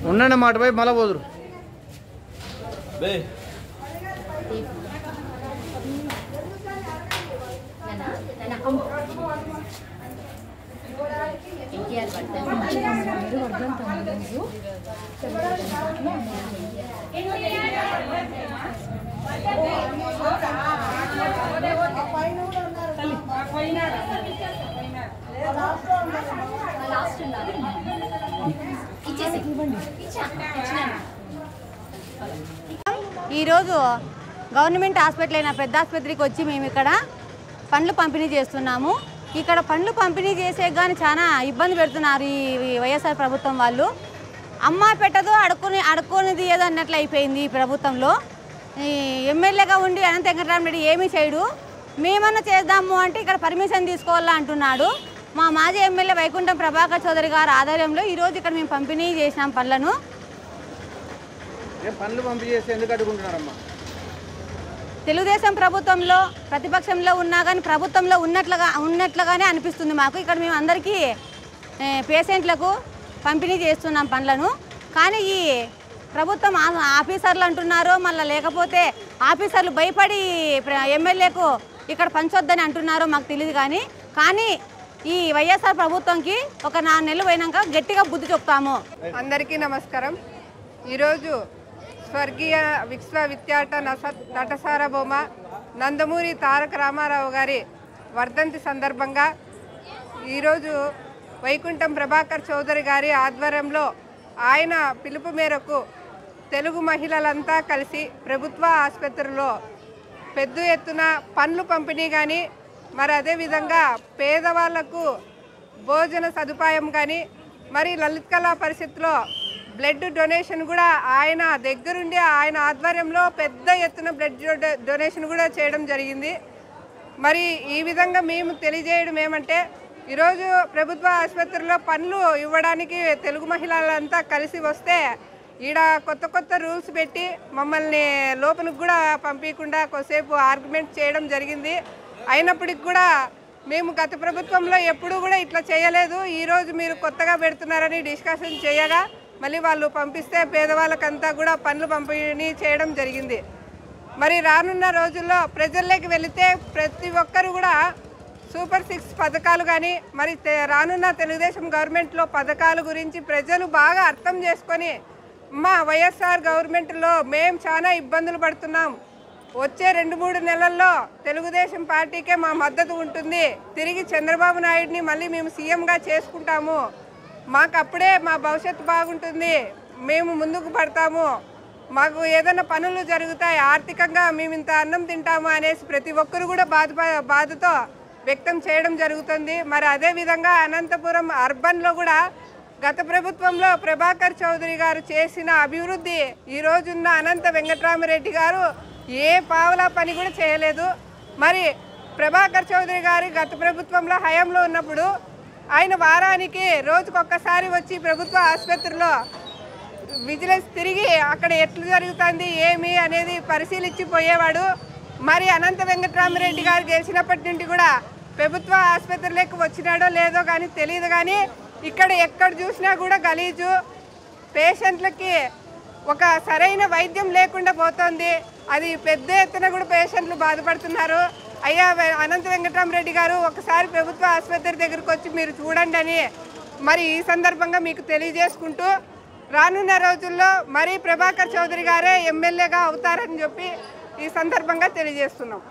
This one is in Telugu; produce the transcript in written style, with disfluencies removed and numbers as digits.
ఉండండి మాట పోయి మళ్ళా పోదురు ఈరోజు గవర్నమెంట్ హాస్పిటల్ అయిన పెద్ద ఆసుపత్రికి వచ్చి మేము ఇక్కడ పండ్లు పంపిణీ చేస్తున్నాము. ఇక్కడ పండ్లు పంపిణీ చేసే కానీ చాలా ఇబ్బంది పెడుతున్నారు ఈ వైఎస్ఆర్ ప్రభుత్వం వాళ్ళు. అమ్మ పెట్టదు అడుక్కునేది ఏదో అన్నట్లు అయిపోయింది ఈ ప్రభుత్వంలో. ఎమ్మెల్యేగా ఉండి అనంత వెంకటరామరెడ్డి ఏమీ చేయడు. మేమన్నా చేద్దాము అంటే ఇక్కడ పర్మిషన్ తీసుకోవాలా అంటున్నాడు. మా మాజీ ఎమ్మెల్యే వైకుంఠం ప్రభాకర్ చౌదరి గారి ఆధ్వర్యంలో ఈరోజు ఇక్కడ మేము పంపిణీ చేసినాం పళ్ళను. పండ్లు పంపిణీ చేస్తే ఎందుకు అడుగుంటున్నారమ్మా? తెలుగుదేశం ప్రభుత్వంలో ప్రతిపక్షంలో ఉన్నా కానీ ప్రభుత్వంలో ఉన్నట్లుగానే అనిపిస్తుంది మాకు. ఇక్కడ మేము అందరికీ పేషెంట్లకు పంపిణీ చేస్తున్నాం పండ్లను. కానీ ఈ ప్రభుత్వం ఆఫీసర్లు అంటున్నారు, మళ్ళీ లేకపోతే ఆఫీసర్లు భయపడి ఎమ్మెల్యేకు ఇక్కడ పంచొద్దని అంటున్నారో మాకు తెలియదు. కానీ ఈ వైఎస్ఆర్ ప్రభుత్వంకి ఒక 4 నెలలు పోయినాక గట్టిగా బుద్ధి చెప్తాము. అందరికీ నమస్కారం. ఈరోజు స్వర్గీయ విశ్వవిఖ్యాత నటసార్వభౌమ నందమూరి తారక రామారావు గారి వర్ధంతి సందర్భంగా ఈరోజు వైకుంఠం ప్రభాకర్ చౌదరి గారి ఆధ్వర్యంలో ఆయన పిలుపు మేరకు తెలుగు మహిళలంతా కలిసి ప్రభుత్వ ఆసుపత్రిలో పెద్ద ఎత్తున పండ్లు పంపిణీ కానీ మరి అదేవిధంగా పేదవాళ్లకు భోజన సదుపాయం కానీ మరి లలిత్ కళా పరిషత్లో బ్లడ్ డొనేషన్ కూడా ఆయన దగ్గరుండి ఆయన ఆధ్వర్యంలో పెద్ద ఎత్తున బ్లడ్ డొనేషన్ కూడా చేయడం జరిగింది. మరి ఈ విధంగా మేము తెలియజేయడం ఏమంటే ఈరోజు ప్రభుత్వ ఆసుపత్రిలో పండ్లు ఇవ్వడానికి తెలుగు మహిళలంతా కలిసి వస్తే ఈడ కొత్త రూల్స్ పెట్టి మమ్మల్ని లోపలికి కూడా పంపించకుండా కొద్దిసేపు ఆర్గ్యుమెంట్ చేయడం జరిగింది. అయినప్పటికి కూడా మేము గత ప్రభుత్వంలో ఎప్పుడూ కూడా ఇట్లా చేయలేదు, ఈరోజు మీరు కొత్తగా పెడుతున్నారని డిస్కషన్ చేయగా మళ్ళీ వాళ్ళు పంపిస్తే పేదవాళ్ళకంతా కూడా పండ్లు పంపిణీ చేయడం జరిగింది. మరి రానున్న రోజుల్లో ప్రజల్లోకి వెళితే ప్రతి ఒక్కరు కూడా సూపర్ 6 పథకాలు కానీ మరి రానున్న తెలుగుదేశం గవర్నమెంట్లో పథకాల గురించి ప్రజలు బాగా అర్థం చేసుకొని మా వైఎస్ఆర్ గవర్నమెంట్లో మేము చాలా ఇబ్బందులు పడుతున్నాం, వచ్చే 2-3 నెలల్లో తెలుగుదేశం పార్టీకే మా మద్దతు ఉంటుంది, తిరిగి చంద్రబాబు నాయుడిని మళ్ళీ మేము సీఎంగా చేసుకుంటాము, మాకు అప్పుడే మా భవిష్యత్తు బాగుంటుంది, మేము ముందుకు పడతాము, మాకు ఏదైనా పనులు జరుగుతాయి, ఆర్థికంగా మేము ఇంత అన్నం తింటాము అనేసి ప్రతి ఒక్కరు కూడా బాధతో వ్యక్తం చేయడం జరుగుతుంది. మరి అదేవిధంగా అనంతపురం అర్బన్లో కూడా గత ప్రభుత్వంలో ప్రభాకర్ చౌదరి గారు చేసిన అభివృద్ధి ఈ రోజున్న అనంత వెంకటరామరెడ్డి గారు ఏ పావలా పని కూడా చేయలేదు. మరి ప్రభాకర్ చౌదరి గారు గత ప్రభుత్వంలో హయాంలో ఉన్నప్పుడు ఆయన వారానికి రోజుకొక్కసారి వచ్చి ప్రభుత్వ ఆసుపత్రిలో విజిలెన్స్ తిరిగి అక్కడ ఎట్లు జరుగుతుంది ఏమి అనేది పరిశీలించిపోయేవాడు. మరి అనంత వెంకటరామరెడ్డి గారు గెలిచినప్పటి నుండి కూడా ప్రభుత్వ ఆసుపత్రులకు వచ్చినాడో లేదో కానీ తెలియదు. కానీ ఇక్కడ ఎక్కడ చూసినా కూడా గలీజు, పేషెంట్లకి ఒక సరైన వైద్యం లేకుండా పోతుంది. అది పెద్ద ఎత్తున కూడా పేషెంట్లు బాధపడుతున్నారు. అయ్యా అనంత వెంకటరామరెడ్డి గారు ఒకసారి ప్రభుత్వ ఆసుపత్రి దగ్గరకు వచ్చి మీరు చూడండి అని మరి ఈ సందర్భంగా మీకు తెలియజేసుకుంటూ రానున్న రోజుల్లో మరీ ప్రభాకర్ చౌదరి గారే ఎమ్మెల్యేగా అవుతారని చెప్పి ఈ సందర్భంగా తెలియజేస్తున్నాం.